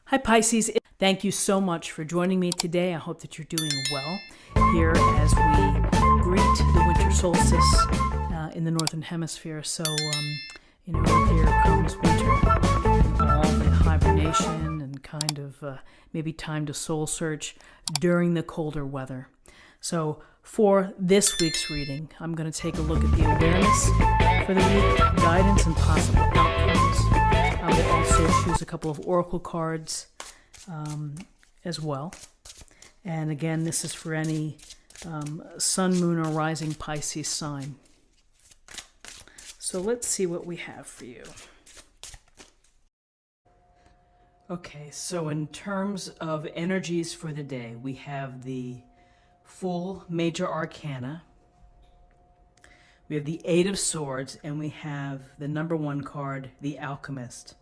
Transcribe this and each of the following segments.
Hi Pisces, thank you so much for joining me today. I hope that you're doing well here as we greet the winter solstice in the Northern Hemisphere. So, here comes winter, all the hibernation and kind of maybe time to soul search during the colder weather. So for this week's reading, I'm going to take a look at the awareness for the week, guidance and possible outcomes. I will also choose a couple of oracle cards as well. And again, this is for any sun, moon, or rising Pisces sign. So let's see what we have for you. Okay, so in terms of energies for the day, we have the full major arcana. We have the Eight of Swords, and we have the number one card, the Alchemist.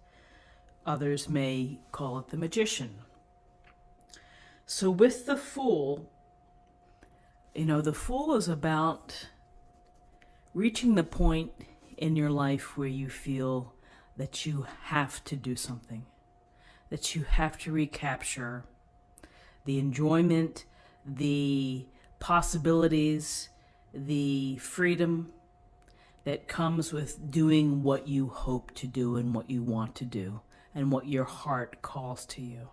Others may call it the Magician. So with the Fool, the Fool is about reaching the point in your life where you feel that you have to do something, that you have to recapture the enjoyment, the possibilities, the freedom that comes with doing what you hope to do and what you want to do and what your heart calls to you.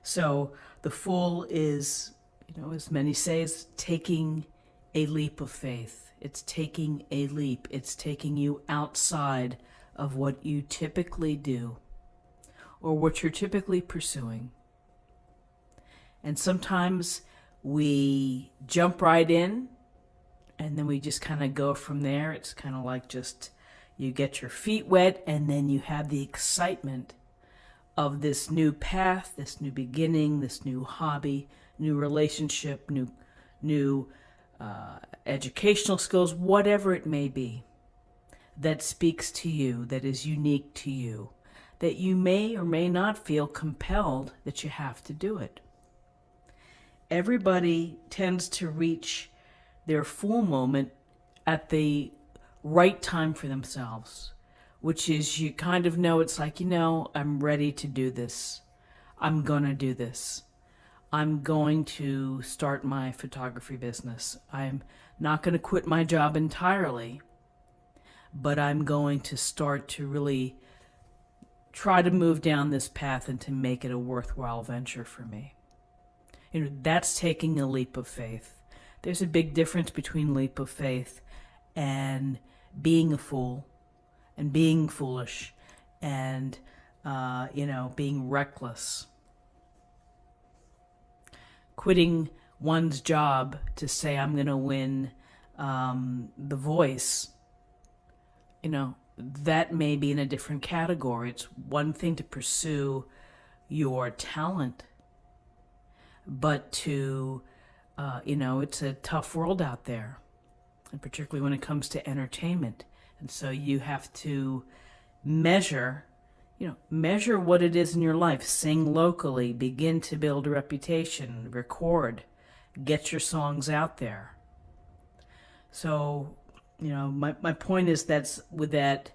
So the Fool is, as many say, is taking a leap of faith. It's taking a leap. It's taking you outside of what you typically do or what you're typically pursuing. And sometimes we jump right in and then we just kind of go from there. It's kind of like just you get your feet wet and then you have the excitement of this new path, this new beginning, this new hobby, new relationship, new educational skills, whatever it may be that speaks to you, that is unique to you, that you may or may not feel compelled that you have to do it. Everybody tends to reach their full moment at the right time for themselves, which is you kind of know it's like, I'm ready to do this. I'm going to do this. I'm going to start my photography business. I'm not going to quit my job entirely, but I'm going to start to really try to move down this path and to make it a worthwhile venture for me. That's taking a leap of faith. There's a big difference between leap of faith and being a fool and being foolish and, being reckless. Quitting one's job to say, I'm going to win The Voice, that may be in a different category. It's one thing to pursue your talent, but to, it's a tough world out there, and particularly when it comes to entertainment. And so you have to measure what it is in your life. Sing locally, begin to build a reputation, record, get your songs out there. So, my point is that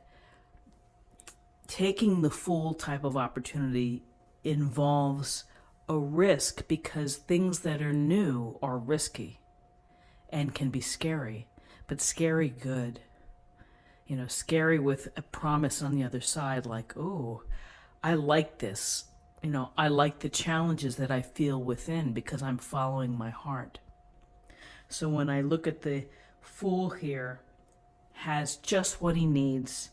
taking the Fool type of opportunity involves a risk, because things that are new are risky and can be scary, but scary good. Scary with a promise on the other side, like, oh, I like this. I like the challenges that I feel within because I'm following my heart. So when I look at the Fool here, has just what he needs.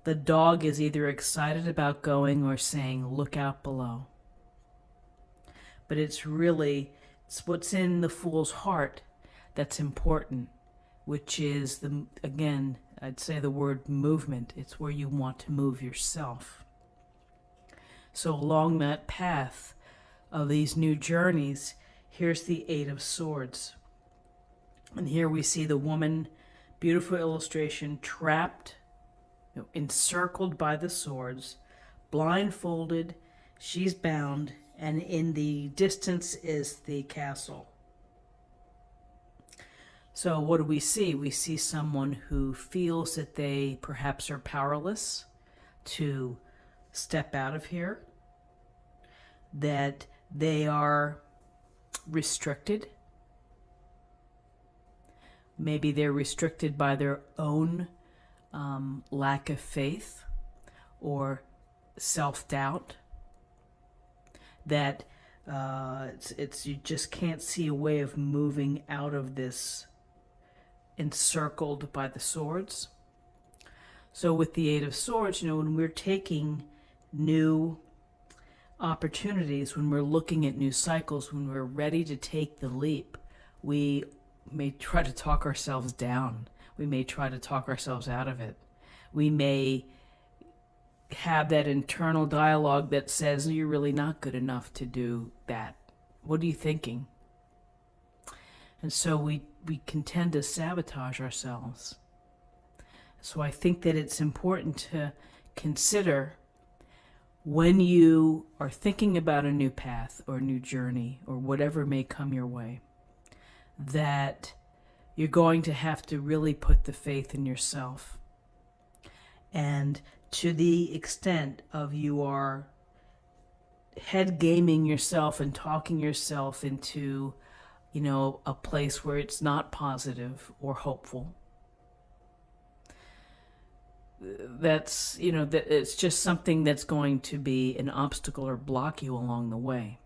The dog is either excited about going or saying, look out below. But it's what's in the Fool's heart that's important, which is, I'd say the word movement. It's where you want to move yourself. So along that path of these new journeys, here's the Eight of Swords. And here we see the woman, beautiful illustration, trapped, encircled by the swords, blindfolded, she's bound, and in the distance is the castle. So what do we see? We see someone who feels that they perhaps are powerless to step out of here, that they are restricted. Maybe they're restricted by their own lack of faith or self-doubt. That it's you just can't see a way of moving out of this encircled by the swords. So with the Eight of Swords, when we're taking new opportunities, when we're looking at new cycles, when we're ready to take the leap, we may try to talk ourselves down. We may try to talk ourselves out of it. We may have that internal dialogue that says, you're really not good enough to do that. What are you thinking? And so we can tend to sabotage ourselves. So I think that it's important to consider, when you are thinking about a new path or a new journey or whatever may come your way, that you're going to have to really put the faith in yourself. And to the extent of you are head gaming yourself and talking yourself into, a place where it's not positive or hopeful, that's, that it's just something that's going to be an obstacle or block you along the way.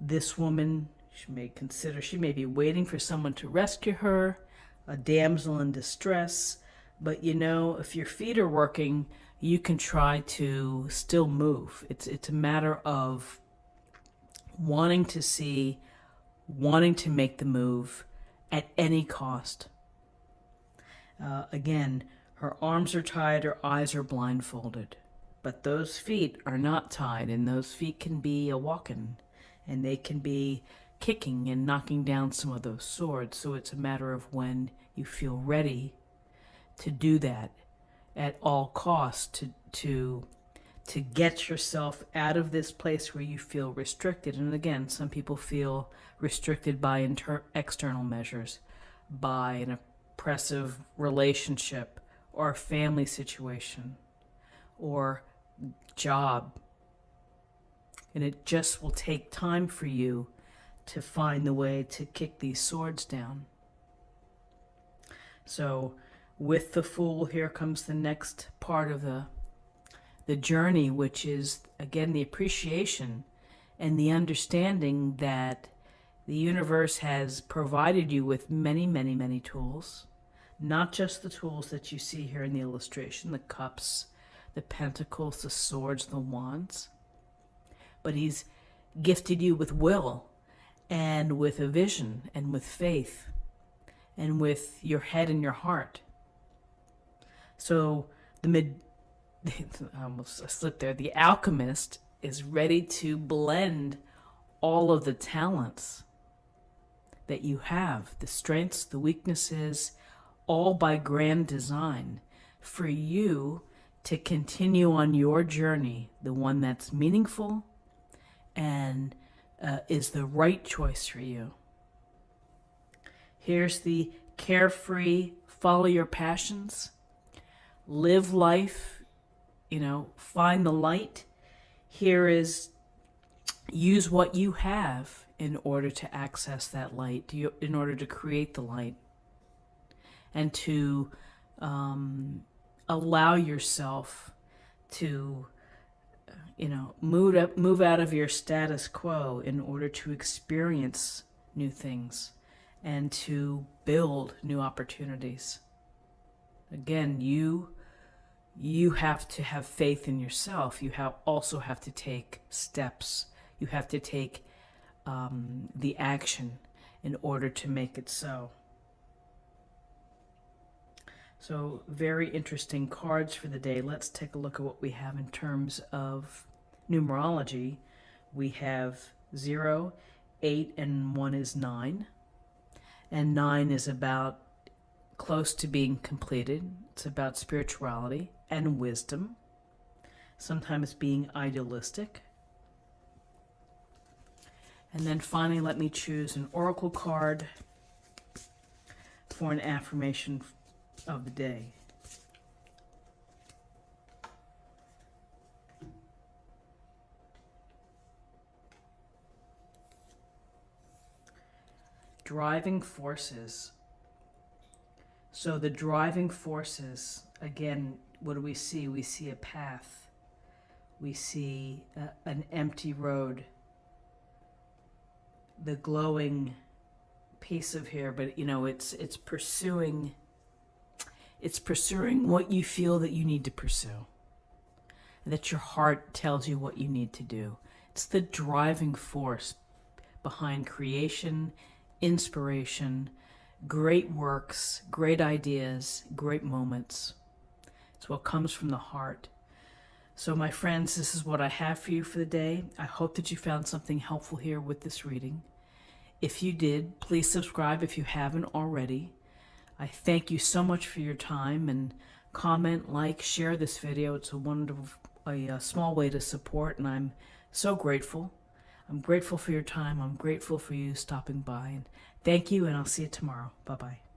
This woman, she may be waiting for someone to rescue her, a damsel in distress, but if your feet are working, you can try to still move. It's a matter of wanting to make the move at any cost. Again, her arms are tied, her eyes are blindfolded, but those feet are not tied, and those feet can be a walking, and they can be kicking and knocking down some of those swords. So it's a matter of when you feel ready to do that at all costs, to get yourself out of this place where you feel restricted. And again, some people feel restricted by external measures, by an oppressive relationship or family situation or job. And it just will take time for you to find the way to kick these swords down. So with the Fool, here comes the next part of the journey, which is, again, the appreciation and the understanding that the universe has provided you with many, many, many tools. Not just the tools that you see here in the illustration, the cups, the pentacles, the swords, the wands, but he's gifted you with will and with a vision and with faith and with your head and your heart. So I almost slipped there. The alchemist is ready to blend all of the talents that you have, the strengths, the weaknesses, all by grand design for you to continue on your journey, the one that's meaningful and is the right choice for you. Here's the carefree, follow your passions, live life, find the light. Here is, use what you have in order to access that light, in order to create the light, and to allow yourself to, move out of your status quo in order to experience new things and to build new opportunities. Again, you have to have faith in yourself. You also have to take steps. You have to take the action in order to make it so. So very interesting cards for the day. Let's take a look at what we have in terms of numerology. We have 0, 8, and 1 is 9. And 9 is about close to being completed. It's about spirituality and wisdom, sometimes being idealistic. And then finally, let me choose an oracle card for an affirmation of the day. driving forces. So the driving forces, again, what do we see? We see a path. We see an empty road. The glowing piece of here, but you know, it's pursuing what you feel that you need to pursue, that your heart tells you what you need to do. It's the driving force behind creation, inspiration, great works, great ideas, great moments. It's what comes from the heart. So my friends, this is what I have for you for the day. I hope that you found something helpful here with this reading. If you did, please subscribe if you haven't already. I thank you so much for your time, and comment, like, share this video. It's a small way to support, and I'm so grateful. I'm grateful for your time. I'm grateful for you stopping by. And thank you, and I'll see you tomorrow. Bye-bye.